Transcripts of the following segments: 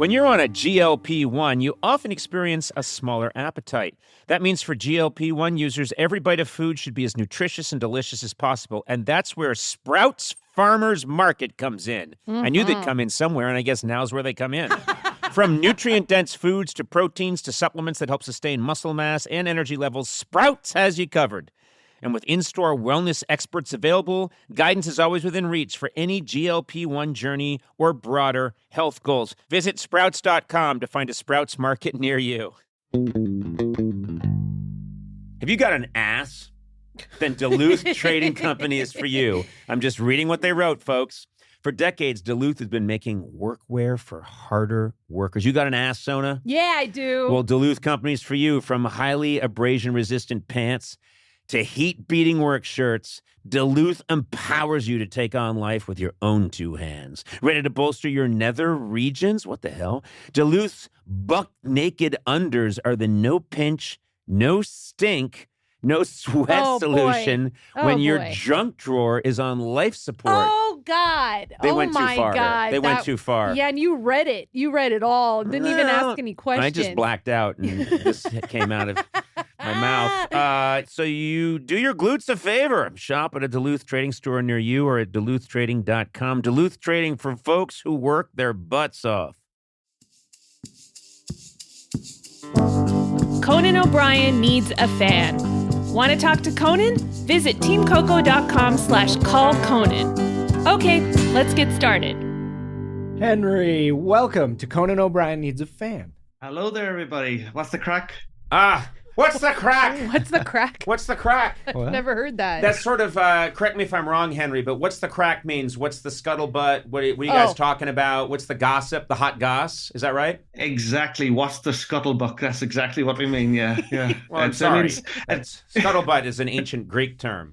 When you're on a GLP-1, you often experience a smaller appetite. That means for GLP-1 users, every bite of food should be as nutritious and delicious as possible, and that's where Sprouts Farmers Market comes in. I knew they'd come in somewhere, and I guess now's where they come in. From nutrient-dense foods to proteins to supplements that help sustain muscle mass and energy levels, Sprouts has you covered. And with in-store wellness experts available, guidance is always within reach for any GLP-1 journey or broader health goals. Visit Sprouts.com to find a Sprouts Market near you. Have you got an ass? Then Duluth Trading Company is for you. I'm just reading what they wrote, folks. For decades, Duluth has been making workwear for harder workers. You got an ass, Sona? Yeah, I do. Well, Duluth Company's for you. From highly abrasion-resistant pants to heat-beating work shirts, Duluth empowers you to take on life with your own two hands. Ready to bolster your nether regions? What the hell? Duluth's buck-naked unders are the no-pinch, no-stink, no sweat solution when your junk drawer is on life support. Oh, God. They went too far. God. They went too far. Yeah, and you read it. You read it all. Didn't even ask any questions. I just blacked out, and this came out of my mouth. So you do your glutes a favor. Shop at a Duluth Trading store near you or at duluthtrading.com. Duluth Trading for folks who work their butts off. Conan O'Brien needs a fan. Want to talk to Conan? Visit teamcoco.com/callconan. Okay, let's get started. Henry, welcome to Conan O'Brien Needs a Fan. Hello there, everybody. What's the crack? What's the crack? What's the crack? What's the crack? I've never heard that. That's sort of, correct me if I'm wrong, Henry, but what's the crack means? What's the scuttlebutt? What are you guys talking about? What's the gossip, the hot goss? Is that right? Exactly. What's the scuttlebutt? That's exactly what we mean, yeah. Well, I'm sorry. Scuttlebutt is an ancient Greek term.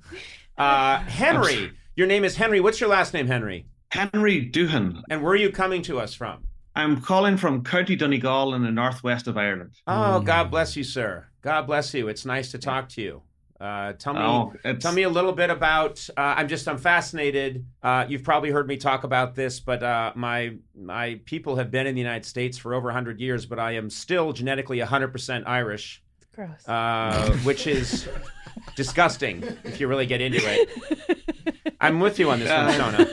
Henry, your name is Henry. What's your last name, Henry? Henry Doohan. And where are you coming to us from? I'm calling from County Donegal in the northwest of Ireland. Oh, God bless you, sir. God bless you. It's nice to talk to you. Tell me a little bit about. I'm fascinated. You've probably heard me talk about this, but my people have been in the United States for over 100 years, but I am still genetically 100% Irish. Gross. Which is disgusting if you really get into it. I'm with you on this one, Sona.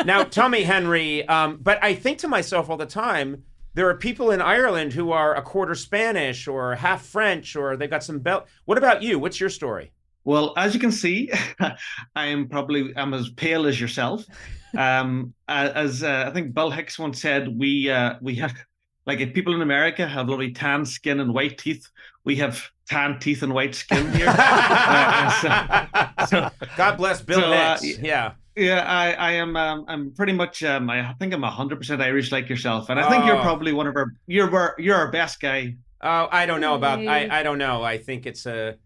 Now, tell me, Henry, but I think to myself all the time, there are people in Ireland who are a quarter Spanish or half French, or they've got some What about you? What's your story? Well, as you can see, I'm as pale as yourself. As I think Bill Hicks once said, we have, like, if people in America have lovely tan skin and white teeth, we have tan teeth and white skin here. God bless Bill Hicks. Yeah, I am. I'm pretty much. I think I'm 100% Irish, like yourself, and I think you're probably one of our. You're our best guy. Oh, I don't know about. I don't know. I think it's a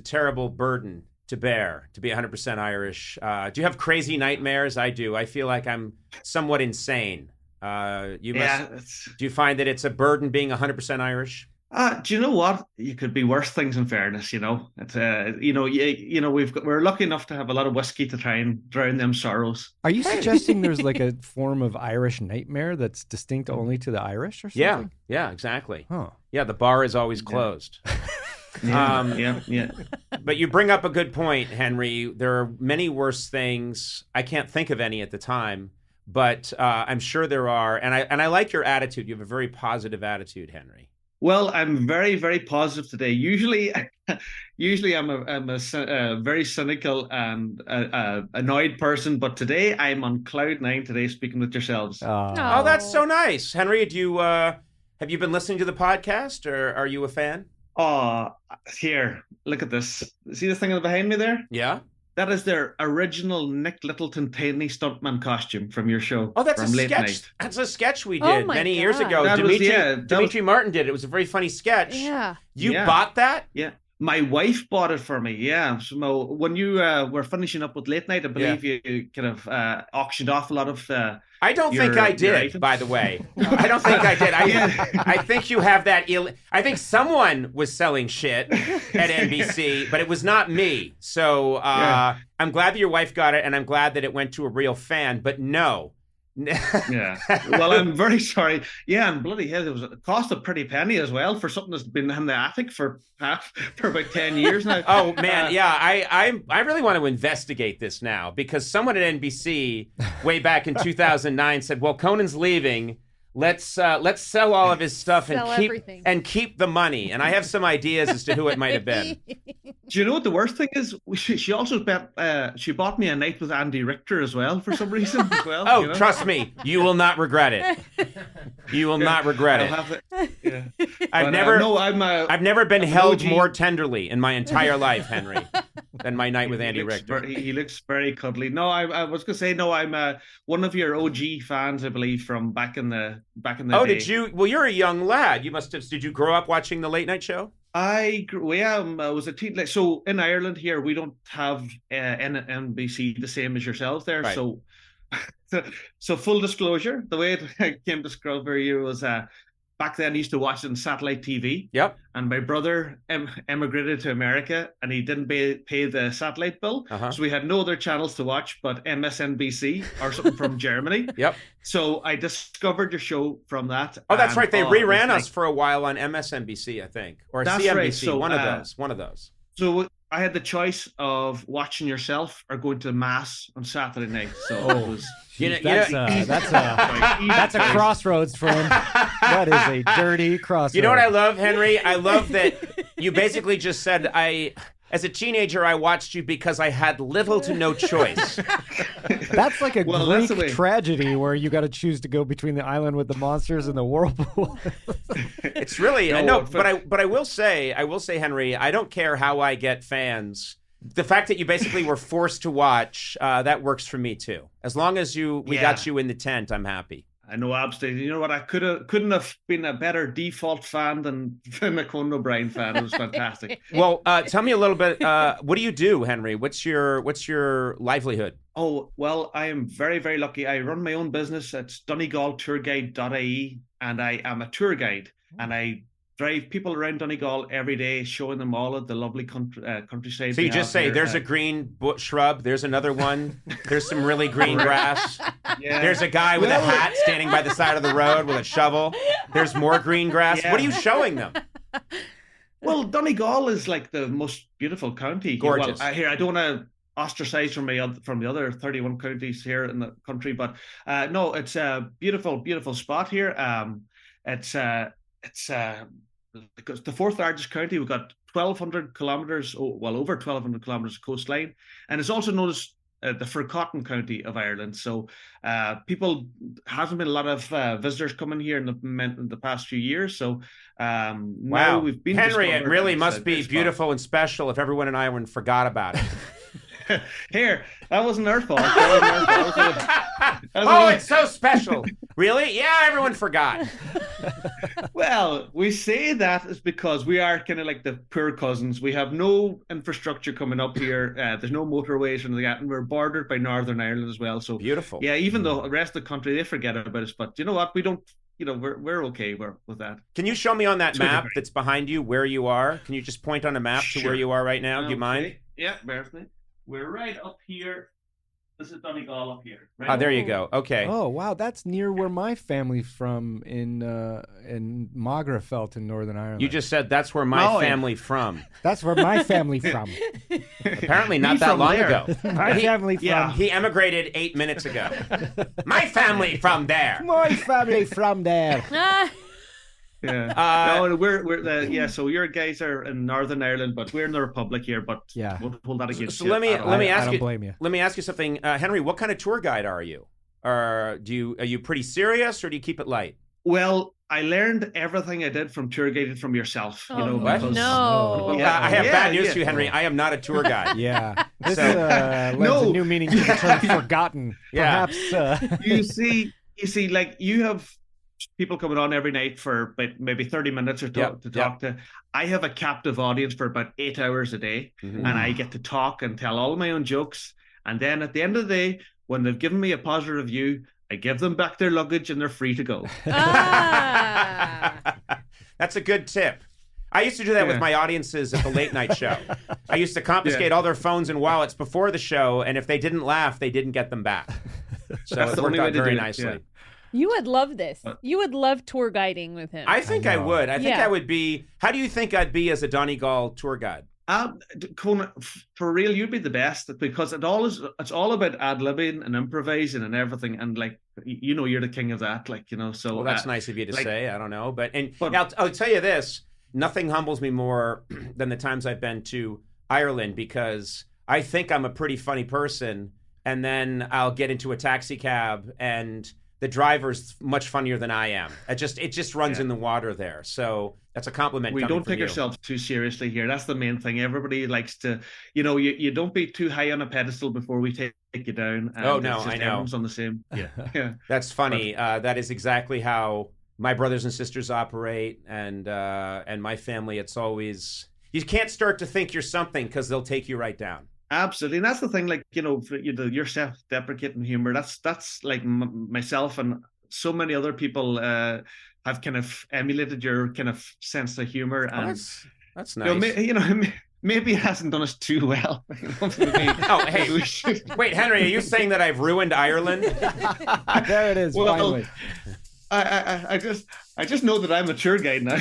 terrible burden to bear to be 100% Irish. Do you have crazy nightmares? I do. I feel like I'm somewhat insane. Do you find that it's a burden being 100% Irish? Do you know what? You could be worse things, in fairness. It's we're lucky enough to have a lot of whiskey to try and drown them sorrows. Are you suggesting there's like a form of Irish nightmare that's distinct only to the Irish or something? Yeah, exactly. Huh. Yeah, the bar is always closed. Yeah. But you bring up a good point, Henry. There are many worse things. I can't think of any at the time, but I'm sure there are. And I like your attitude. You have a very positive attitude, Henry. Well, I'm very, very positive today. Usually I'm a very cynical and annoyed person, but today I'm on cloud nine today, speaking with yourselves. Oh, that's so nice, Henry. Have you been listening to the podcast, or are you a fan? Oh, here, look at this. See this thing behind me there? Yeah. That is their original Nick Littleton tiny stuntman costume from your show. Oh, that's from a Late sketch. Night. That's a sketch we did many years ago. That Dimitri Martin did it. It was a very funny sketch. Yeah. You bought that? Yeah. My wife bought it for me, yeah. So when you were finishing up with Late Night, I believe you kind of auctioned off a lot of I don't think I did, by the way. I don't think I did. I think you have that. I think someone was selling shit at NBC, but it was not me. So I'm glad that your wife got it, and I'm glad that it went to a real fan. But no, Yeah. Well, I'm very sorry. Yeah, and bloody hell, it cost a pretty penny as well for something that's been in the attic for about 10 years now. Oh man, yeah. I really want to investigate this now because someone at NBC way back in 2009 said, "Well, Conan's leaving. Let's sell all of his stuff and keep the money." And I have some ideas as to who it might have been. Do you know what the worst thing is? She also she bought me a night with Andy Richter as well for some reason as well. Oh, trust me, you will not regret it. You will not regret it. I've never been held more tenderly in my entire life, Henry, than my night with Andy Richter. He looks very cuddly. No, I was going to say, no, I'm one of your OG fans, I believe, from back in the day. Oh, did you? Well, you're a young lad. You must have. Did you grow up watching the late night show? I was a teen. Like, so in Ireland here, we don't have NBC the same as yourselves there. Right. So full disclosure, the way it came to discover you was back then I used to watch it on satellite TV. Yep. And my brother emigrated to America and he didn't pay the satellite bill. Uh-huh. So we had no other channels to watch but MSNBC or something from Germany. Yep. So I discovered your show from that. Oh, that's right. They reran us for a while on MSNBC, I think. Or CNBC, right. So, one of those. So I had the choice of watching yourself or going to mass on Saturday night. So it was... That's a crossroads, friend. That is a dirty crossroads. You know what I love, Henry? I love that you basically just said, as a teenager, I watched you because I had little to no choice. That's like a Greek tragedy where you got to choose to go between the island with the monsters and the whirlpool. It's really, but I will say, Henry, I don't care how I get fans. The fact that you basically were forced to watch, that works for me too. As long as we got you in the tent, I'm happy. I know, absolutely. You know what? I couldn't have been a better default fan than a Conan O'Brien fan. It was fantastic. Well, tell me a little bit. What do you do, Henry? What's your livelihood? Oh, well, I am very, very lucky. I run my own business. It's DonegalTourGuide.ie, and I am a tour guide, and I drive people around Donegal every day, showing them all of the lovely countryside. So you just say, there's a green shrub, there's another one, there's some really green grass, there's a guy with a hat standing by the side of the road with a shovel, there's more green grass. What are you showing them? Well, Donegal is like the most beautiful county. Gorgeous. Well, I don't want to ostracize from the other 31 counties here in the country, but no, it's a beautiful, beautiful spot here. It's because the fourth largest county. We've got 1,200 kilometers, over 1,200 kilometers of coastline, and it's also known as the forgotten county of Ireland. So hasn't been a lot of visitors coming here in the past few years. So now we've been Henry. It really must be beautiful and special if everyone in Ireland forgot about it. Here, that wasn't our fault. It's so special. Really? Yeah, everyone forgot. Well, we say that is because we are kind of like the poor cousins. We have no infrastructure coming up here. There's no motorways or anything like that, and we're bordered by Northern Ireland as well. So beautiful. Yeah, even though the rest of the country, they forget about us. But you know what? We don't. We're okay with that. Can you show me on that map that's behind you where you are? Can you just point on a map to where you are right now? Do you mind? Yeah, bear with me. We're right up here. This is Donegal up here. Right there you go. Okay. Oh, wow. That's near where my family's from in Magrafelt in Northern Ireland. You just said that's where my family from. That's where my family from. Apparently not that long ago. My family from. Yeah, he emigrated 8 minutes ago. My family from there. My family from there. Yeah. So your guys are in Northern Ireland, but we're in the Republic here. But we'll hold that against you. So let me ask you. Blame you. Let me ask you something, Henry. What kind of tour guide are you? Are you pretty serious, or do you keep it light? Well, I learned everything I did from tour guiding from yourself. What? No. I have bad news for you, Henry. I am not a tour guide. Yeah. This lends a new meaning to the term forgotten. Yeah. Perhaps. You see, like you have people coming on every night for maybe 30 minutes or to talk to. I have a captive audience for about 8 hours a day, and I get to talk and tell all my own jokes. And then at the end of the day, when they've given me a positive review, I give them back their luggage and they're free to go. That's a good tip. I used to do that with my audiences at the late night show. I used to confiscate all their phones and wallets before the show, and if they didn't laugh, they didn't get them back. So That's it the worked only way out to do very it, nicely. yeah. You would love this. You would love tour guiding with him. I think I would. I think Yeah. I would be. How do you think I'd be as a Donegal tour guide? Conan, for real, you'd be the best because it's all about ad-libbing and improvising and everything. And like, you're the king of that. Like, so. Well, that's nice of you to like, say. I don't know, but But- I'll tell you this: nothing humbles me more than the times I've been to Ireland because I think I'm a pretty funny person, and then I'll get into a taxi cab and the driver's much funnier than I am. It just runs in the water there. So that's a compliment. We coming don't from take you. ourselves too seriously here. That's the main thing. Everybody likes to, you don't be too high on a pedestal before we take you down. And Oh, no, it's just I know. Everyone's on the same. Yeah. That's funny. That is exactly how my brothers and sisters operate, and my family. It's always you can't start to think you're something because they'll take you right down. Absolutely, and that's the thing. Like your self-deprecating humor. That's like myself and so many other people have kind of emulated your kind of sense of humor. And That's nice. Maybe it hasn't done us too well. Oh, hey, wait, Henry, are you saying that I've ruined Ireland? There it is. Well, finally. I just know that I'm a tour guide now.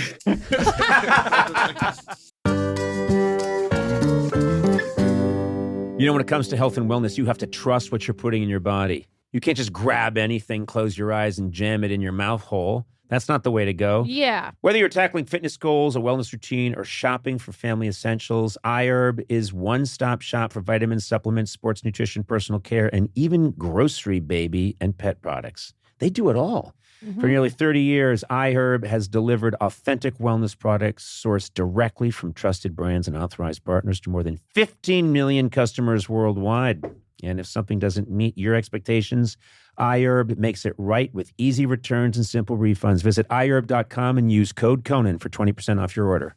When it comes to health and wellness, you have to trust what you're putting in your body. You can't just grab anything, close your eyes, and jam it in your mouth hole. That's not the way to go. Yeah. Whether you're tackling fitness goals, a wellness routine, or shopping for family essentials, iHerb is one-stop shop for vitamins, supplements, sports nutrition, personal care, and even grocery, baby, and pet products. They do it all. Mm-hmm. For nearly 30 years, iHerb has delivered authentic wellness products sourced directly from trusted brands and authorized partners to more than 15 million customers worldwide. And if something doesn't meet your expectations, iHerb makes it right with easy returns and simple refunds. Visit iHerb.com and use code Conan for 20% off your order.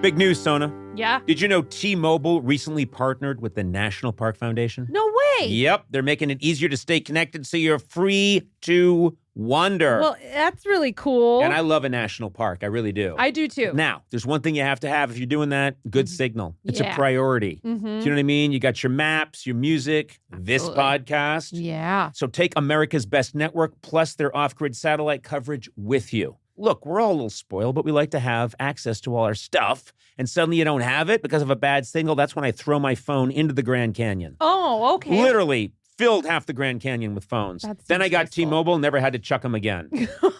Big news, Sona. Yeah. Did you know T-Mobile recently partnered with the National Park Foundation? No way. Yep, they're making it easier to stay connected so you're free to wander. Well, that's really cool. And I love a national park. I really do. I do too. Now, there's one thing you have to have if you're doing that, good signal. It's a Yeah. priority. Mhm. Do you know what I mean? You got your maps, your music, this Absolutely. podcast. Yeah. So take America's Best Network plus their off-grid satellite coverage with you. Look, we're all a little spoiled, but we like to have access to all our stuff. And suddenly you don't have it because of a bad signal. That's when I throw my phone into the Grand Canyon. Oh, okay. Literally filled half the Grand Canyon with phones. That Then I seems got useful. T-Mobile, never had to chuck them again.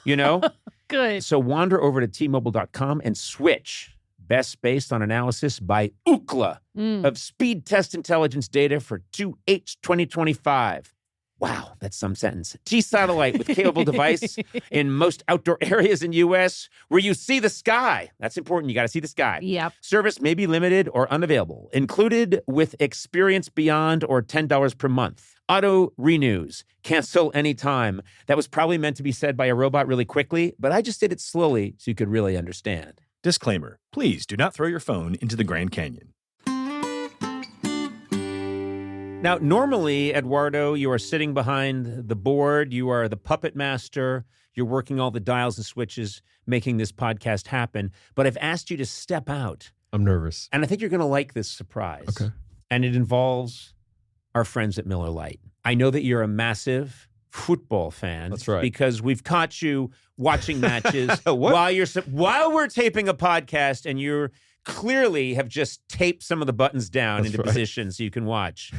You know? Good. So wander over to T-Mobile.com and switch. Best based on analysis by Ookla of speed test intelligence data for 2H 2025. Wow, that's some sentence. T-Satellite with capable device in most outdoor areas in U.S. where you see the sky. That's important. You got to see the sky. Yep. Service may be limited or unavailable. Included with Experience Beyond or $10 per month. Auto renews. Cancel anytime. That was probably meant to be said by a robot really quickly, but I just did it slowly so you could really understand. Disclaimer. Please do not throw your phone into the Grand Canyon. Now, normally, Eduardo, you are sitting behind the board. You are the puppet master. You're working all the dials and switches, making this podcast happen. But I've asked you to step out. I'm nervous. And I think you're going to like this surprise. Okay. And it involves our friends at Miller Lite. I know that you're a massive football fan. That's right. Because we've caught you watching matches What? while we're taping a podcast, and you're clearly have just taped some of the buttons down That's into right. position so you can watch.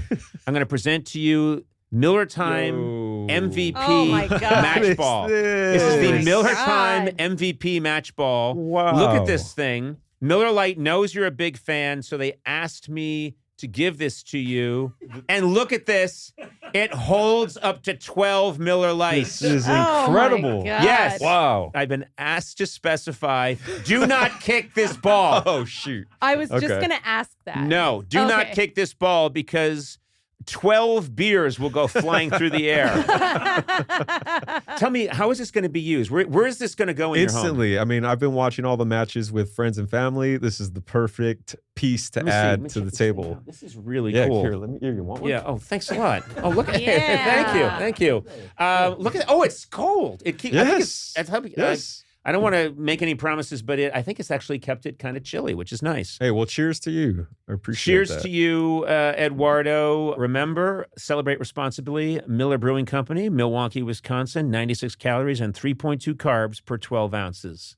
I'm going to present to you Miller Time Yo. MVP Oh my God. match What is ball. this? This is the Oh my Miller God. Time MVP match ball. Wow. Look at this thing. Miller Lite knows you're a big fan, so they asked me to give this to you. And look at this. It holds up to 12 Miller Lights. This is Oh my incredible. God. Yes. Wow. I've been asked to specify, do not kick this ball. Oh, shoot. I was just Okay. going to ask that. No, do not Okay. kick this ball because 12 beers will go flying through the air. Tell me, how is this going to be used? Where is this going to go in your home? Instantly. I mean, I've been watching all the matches with friends and family. This is the perfect piece to Let me see. Let add me to check the this thing table. out. This is really Yeah, cool. here, let me. Here, you want one? Yeah. Oh, thanks a lot. Oh, look at Yeah. Thank you. Look at. Oh, it's cold. It keeps. I think Yes. it's. Yes. I don't want to make any promises, but I think it's actually kept it kind of chilly, which is nice. Hey, well, cheers to you. I appreciate Cheers that. to you, Eduardo. Remember, celebrate responsibly. Miller Brewing Company, Milwaukee, Wisconsin, 96 calories and 3.2 carbs per 12 ounces.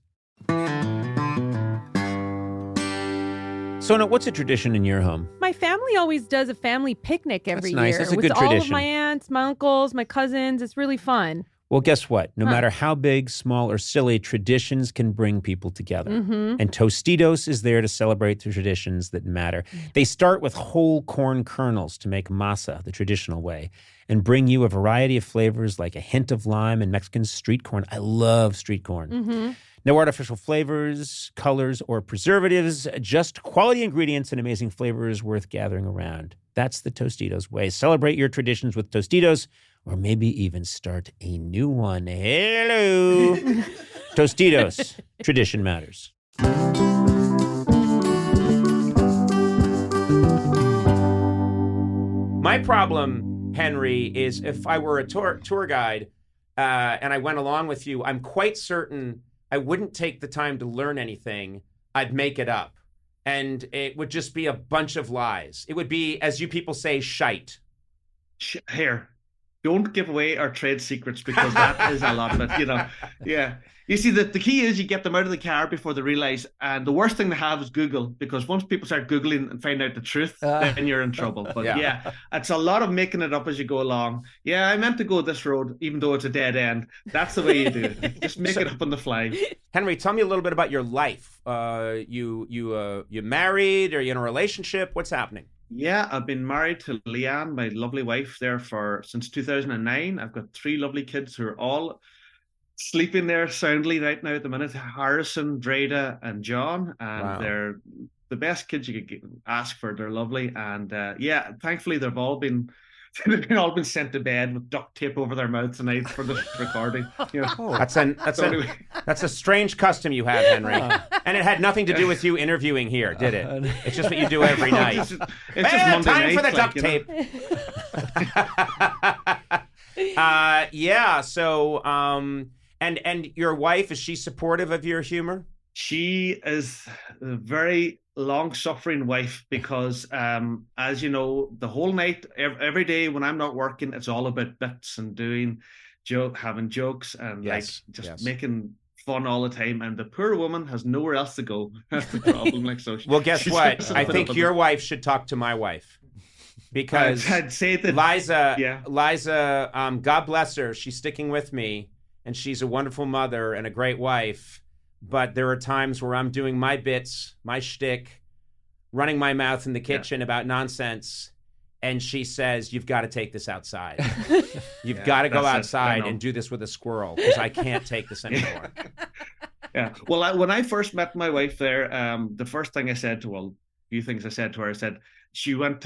Sona, what's a tradition in your home? My family always does a family picnic every That's nice. year That's a with good all of tradition. my aunts, my uncles, my cousins. It's really fun. Well, guess what? No matter how big, small, or silly, traditions can bring people together. And Tostitos is there to celebrate the traditions that matter. They start with whole corn kernels to make masa the traditional way and bring you a variety of flavors like a hint of lime and Mexican street corn. I love street corn. No artificial flavors, colors, or preservatives, just quality ingredients and amazing flavors worth gathering around. That's the Tostitos way. Celebrate your traditions with Tostitos, or maybe even start a new one. Hello. Tostitos. Tradition matters. My problem, Henry, is if I were a tour guide and I went along with you, I'm quite certain I wouldn't take the time to learn anything. I'd make it up. And it would just be a bunch of lies. It would be, as you people say, shite. Here, don't give away our trade secrets because that is a lot of it, Yeah. You see, the key is you get them out of the car before they realize. And the worst thing to have is Google, because once people start Googling and find out the truth, then you're in trouble. But yeah, it's a lot of making it up as you go along. Yeah, I meant to go this road, even though it's a dead end. That's the way you do it. Just make it up on the fly. Henry, tell me a little bit about your life. You married? Are you in a relationship? What's happening? Yeah, I've been married to Leanne, my lovely wife, there since 2009. I've got 3 lovely kids who are all sleeping there soundly right now at the minute. Harrison, Dreda, and John, and they're the best kids you could ask for. They're lovely, and thankfully they've all been sent to bed with duct tape over their mouths tonight for the recording. That's a strange custom you have, Henry, and it had nothing to do with you interviewing here, did it? It's just what you do every night. It's just Monday time night, for the duct tape. So and your wife, is she supportive of your humor? She is a very long-suffering wife because, as you know, the whole night, every day when I'm not working, it's all about bits and having jokes and making fun all the time. And the poor woman has nowhere else to go. That's the problem. Well, guess what? I think your wife should talk to my wife. Because I'd say that Liza, God bless her, she's sticking with me, and she's a wonderful mother and a great wife. But there are times where I'm doing my bits, my shtick, running my mouth in the kitchen about nonsense, and she says, "You've got to take this outside. You've got to go outside and do this with a squirrel because I can't take this anymore." Yeah. Well, when I first met my wife there, the first thing I said to her, a few things I said to her, I said, she was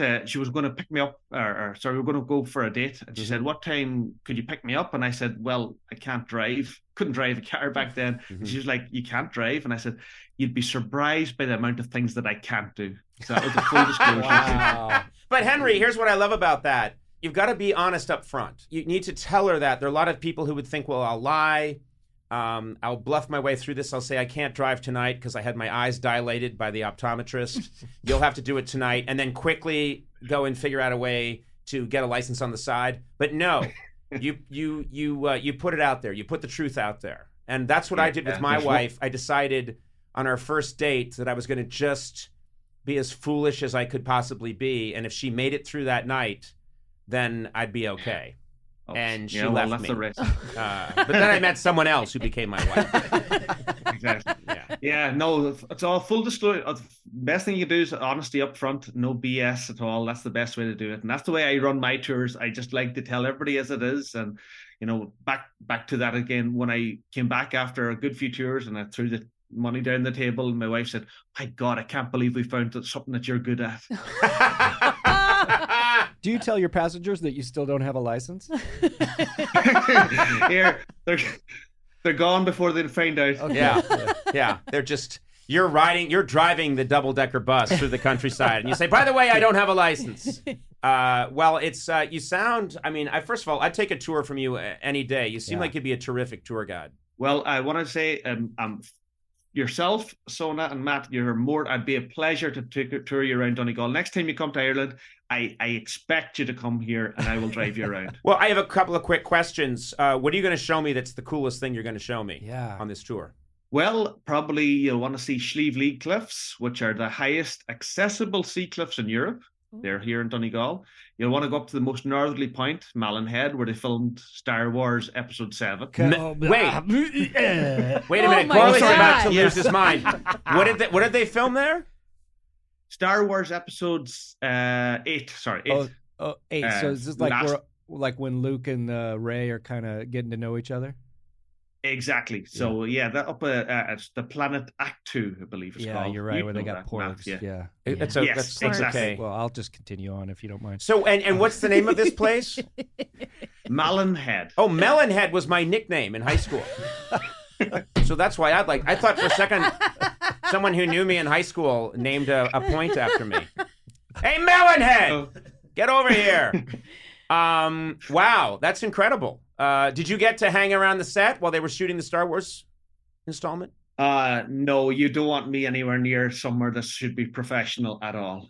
going to pick me up, we were going to go for a date. And she said, "What time could you pick me up?" And I said, "Well, I can't drive. Couldn't drive a car back then." And she was like, "You can't drive?" And I said, "You'd be surprised by the amount of things that I can't do." So that was a full disclosure. Wow. But Henry, here's what I love about that. You've got to be honest up front. You need to tell her that. There are a lot of people who would think, well, I'll lie. I'll bluff my way through this. I'll say I can't drive tonight because I had my eyes dilated by the optometrist. You'll have to do it tonight, and then quickly go and figure out a way to get a license on the side. But no, you put it out there. You put the truth out there, and that's what I did with my wife. I decided on our first date that I was going to just be as foolish as I could possibly be, and if she made it through that night, then I'd be okay. And she left me. But then I met someone else who became my wife. Exactly. Yeah. No, it's all full disclosure. The best thing you can do is honesty up front, no BS at all. That's the best way to do it. And that's the way I run my tours. I just like to tell everybody as it is. And, back to that again, when I came back after a good few tours and I threw the money down the table, and my wife said, "My God, I can't believe we found something that you're good at." Do you tell your passengers that you still don't have a license? Here, they're gone before they find out. Okay. Yeah. They're just you're driving the double-decker bus through the countryside, and you say, "By the way, I don't have a license." Well, it's you sound. I mean, first of all, I'd take a tour from you any day. You seem like you'd be a terrific tour guide. Well, I want to say, yourself, Sona, and Matt, I'd be a pleasure to tour you around Donegal. Next time you come to Ireland, I expect you to come here, and I will drive you around. Well, I have a couple of quick questions. What are you going to show me that's the coolest thing you're going to show me on this tour? Well, probably you'll want to see Slieve League Cliffs, which are the highest accessible sea cliffs in Europe. They're here in Donegal. You'll want to go up to the most northerly point, Malin Head, where they filmed Star Wars Episode 7. Wait a minute. Corley's about to lose his mind. What did they film there? Star Wars Episodes 8. Sorry, 8. Oh, 8. So is this like when Luke and Rey are kind of getting to know each other? Exactly. So that up it's the planet Act 2, I believe it's called. Yeah, you're right. Where they got porgs. Yeah. That's exactly. Okay. Well, I'll just continue on if you don't mind. So, and what's the name of this place? Malin Head. Oh, Melon Head was my nickname in high school. So that's why I thought for a second someone who knew me in high school named a point after me. Hey, Melon Head, get over here. Wow, that's incredible. Did you get to hang around the set while they were shooting the Star Wars installment? No, you don't want me anywhere near somewhere that should be professional at all.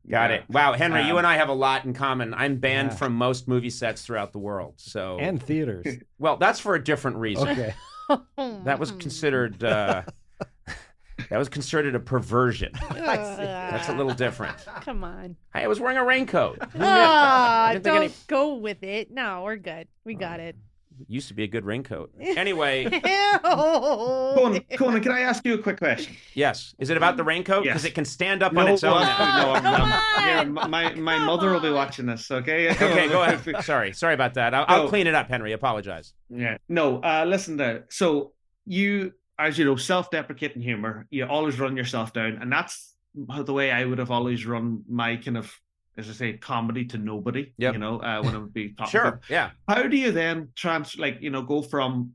Got it. Wow, Henry, you and I have a lot in common. I'm banned from most movie sets throughout the world. And theaters. Well, that's for a different reason. Okay. That was considered a perversion. That's a little different. Come on. I was wearing a raincoat. Don't go with it. No, we're good. We got it. Used to be a good raincoat. Anyway. Conan, can I ask you a quick question? Yes. Is it about the raincoat? Because it can stand up on its own. My mother will be watching this, okay? Okay, go ahead. Sorry about that. I'll clean it up, Henry. Apologize. Yeah. No, listen there. So you, as you know, self-deprecating humor, you always run yourself down. And that's the way I would have always run my kind of, as I say, comedy to nobody, when it would be talking. Sure, yeah. How do you then go from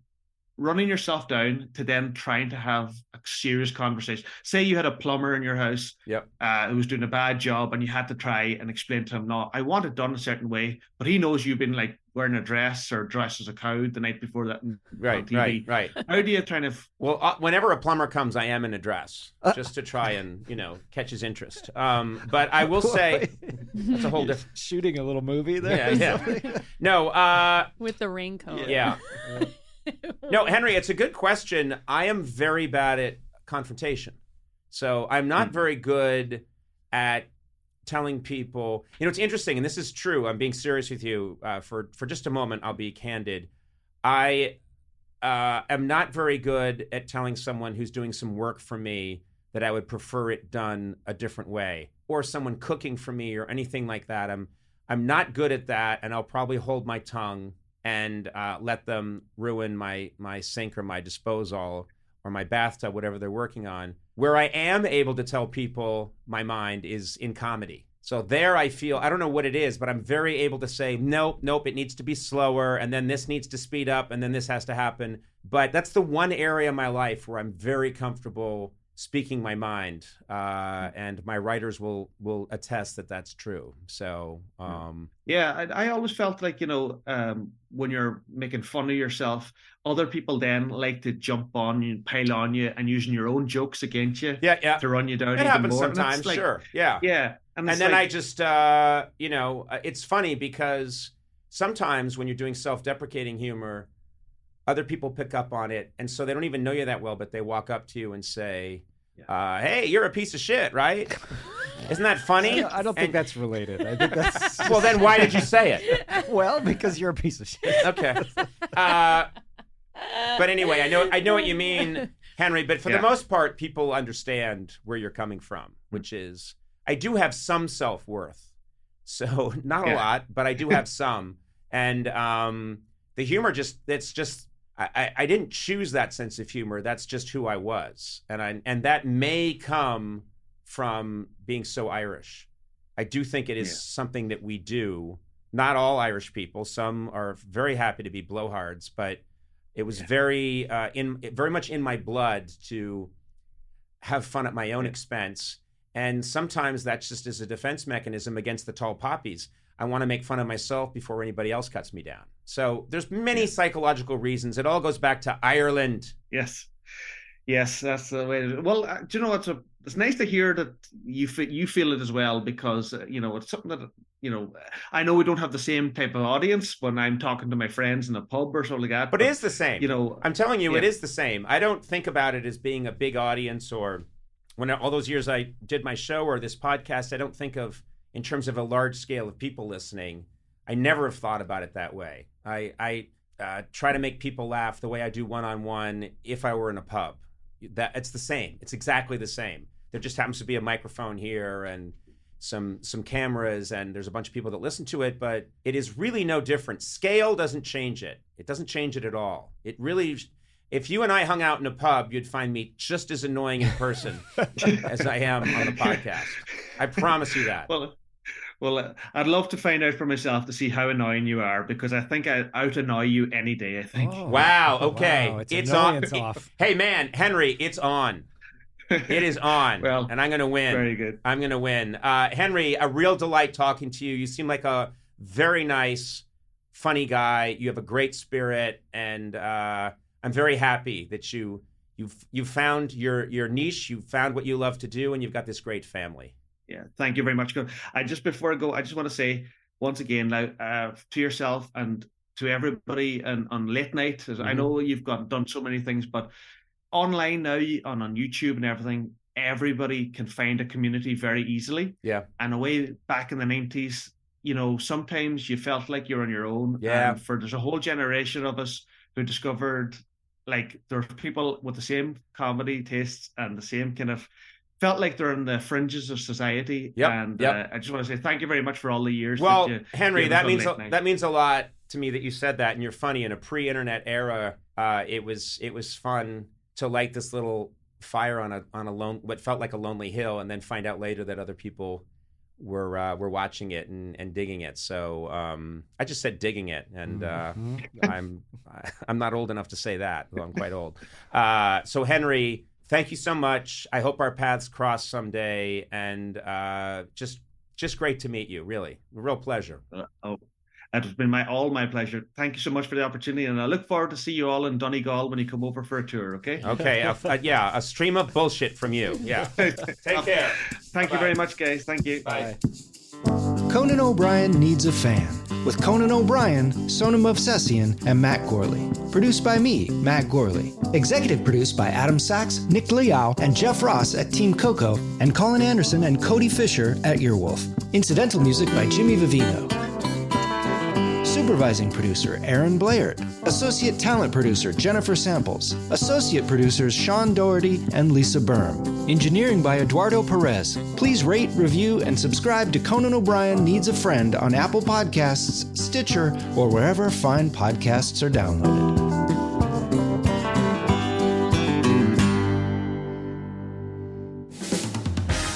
running yourself down to then trying to have a serious conversation? Say you had a plumber in your house who was doing a bad job, and you had to try and explain to him, no, I want it done a certain way, but he knows you've been like wearing a dress or dressed as a cow the night before that on TV. Right. How do you kind of... Well, whenever a plumber comes, I am in a dress just to try and, catch his interest. But I will say that's a whole different... Shooting a little movie there. Yeah. No. With the raincoat. Yeah. No, Henry, it's a good question. I am very bad at confrontation. So I'm not very good at telling people, it's interesting, and this is true. I'm being serious with you. For just a moment, I'll be candid. I am not very good at telling someone who's doing some work for me that I would prefer it done a different way, or someone cooking for me or anything like that. I'm not good at that, and I'll probably hold my tongue and let them ruin my sink or my disposal or my bathtub, whatever they're working on. Where I am able to tell people my mind is in comedy. So there I feel, I don't know what it is, but I'm very able to say, nope, it needs to be slower, and then this needs to speed up, and then this has to happen. But that's the one area of my life where I'm very comfortable speaking my mind, and my writers will attest that that's true. So I always felt like when you're making fun of yourself, other people then like to jump on you, pile on you, and using your own jokes against you to run you down. It even happens more. sometimes, sure, yeah. And then I just it's funny because sometimes when you're doing self-deprecating humor, other people pick up on it, and so they don't even know you that well, but they walk up to you and say, hey, you're a piece of shit, right? Isn't that funny? I don't think that's related. I think that's... Well, then why did you say it? Well, because you're a piece of shit. Okay. But anyway, I know what you mean, Henry, but for the most part, people understand where you're coming from, which is, I do have some self-worth. So not a lot, but I do have some. And the humor I didn't choose that sense of humor. That's just who I was. And that may come from being so Irish. I do think it is something that we do. Not all Irish people. Some are very happy to be blowhards, but it was very much in my blood to have fun at my own expense. And sometimes that's just as a defense mechanism against the tall poppies. I want to make fun of myself before anybody else cuts me down. So there's many psychological reasons. It all goes back to Ireland. Yes, that's the way. Well, do you know what? It's nice to hear that you feel it as well, because it's something that I know we don't have the same type of audience when I'm talking to my friends in a pub or something like that. But it is the same. I'm telling you, it is the same. I don't think about it as being a big audience, or when all those years I did my show or this podcast, I don't think of in terms of a large scale of people listening. I never have thought about it that way. I try to make people laugh the way I do one-on-one if I were in a pub. It's the same. It's exactly the same. There just happens to be a microphone here and some cameras, and there's a bunch of people that listen to it, but it is really no different. Scale doesn't change it. It doesn't change it at all. It really, if you and I hung out in a pub, you'd find me just as annoying in person as I am on the podcast. I promise you that. Well, I'd love to find out for myself to see how annoying you are, because I think I out-annoy you any day, I think. Oh, wow, okay. Wow, it's on. Off. Hey, man, Henry, it's on. It is on. Well, and I'm going to win. Very good. I'm going to win. Henry, a real delight talking to you. You seem like a very nice, funny guy. You have a great spirit, and I'm very happy that you've found your niche. You've found what you love to do, and you've got this great family. Yeah, thank you very much. Before I go, I just want to say once again, to yourself and to everybody on late night. I know you've done so many things, but online now on YouTube and everything, everybody can find a community very easily. Yeah. And away back in the 90s, sometimes you felt like you're on your own. Yeah. And there's a whole generation of us who discovered like there's people with the same comedy tastes and the same kind of felt like they're on the fringes of society. Yep. And I just want to say thank you very much for all the years. Well, Henry, that means a lot to me that you said that, and you're funny. In a pre-internet era, it was fun to light this little fire on what felt like a lonely hill, and then find out later that other people were watching it and digging it. So I just said digging it, and I'm not old enough to say that, though I'm quite old. So Henry, thank you so much. I hope our paths cross someday, and just great to meet you. Really, a real pleasure. It has been my pleasure. Thank you so much for the opportunity, and I look forward to see you all in Donegal when you come over for a tour, okay? Okay, a stream of bullshit from you. Yeah. Take care. Thank you very much, guys. Thank you. Bye. Conan O'Brien Needs a Fan, with Conan O'Brien, Sonam Movsesian, and Matt Gorley. Produced by me, Matt Gorley. Executive produced by Adam Sachs, Nick Liao, and Jeff Ross at Team Coco, and Colin Anderson and Cody Fisher at Earwolf. Incidental music by Jimmy Vivino. Supervising producer Aaron Blaird. Associate talent producer Jennifer Samples. Associate producers Sean Doherty and Lisa Berm. Engineering by Eduardo Perez. Please rate, review, and subscribe to Conan O'Brien Needs a Friend on Apple Podcasts, Stitcher, or wherever fine podcasts are downloaded.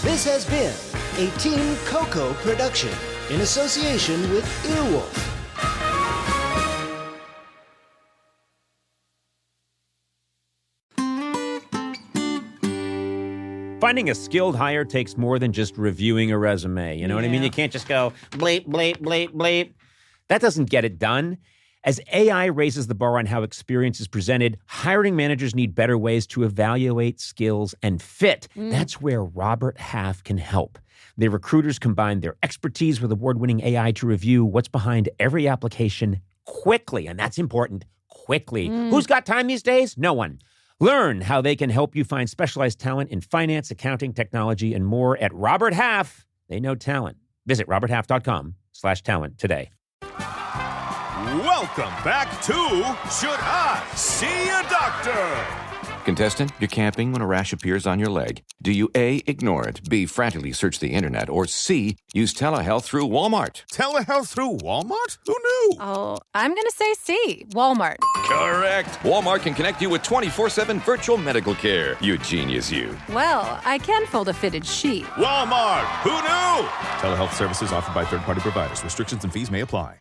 This has been a Team Coco production in association with Earwolf. Finding a skilled hire takes more than just reviewing a resume. You know what I mean? You can't just go bleep, bleep, bleep, bleep. That doesn't get it done. As AI raises the bar on how experience is presented, hiring managers need better ways to evaluate skills and fit. That's where Robert Half can help. Their recruiters combine their expertise with award-winning AI to review what's behind every application quickly, and that's important, quickly. Who's got time these days? No one. Learn how they can help you find specialized talent in finance, accounting, technology, and more at Robert Half. They know talent. Visit roberthalf.com/talent today. Welcome back to Should I See a Doctor? Contestant, you're camping when a rash appears on your leg. Do you A, ignore it, B, frantically search the internet, or C, use telehealth through Walmart? Telehealth through Walmart? Who knew? Oh, I'm going to say C, Walmart. Correct. Walmart can connect you with 24/7 virtual medical care. You genius, you. Well, I can fold a fitted sheet. Walmart. Who knew? Telehealth services offered by third-party providers. Restrictions and fees may apply.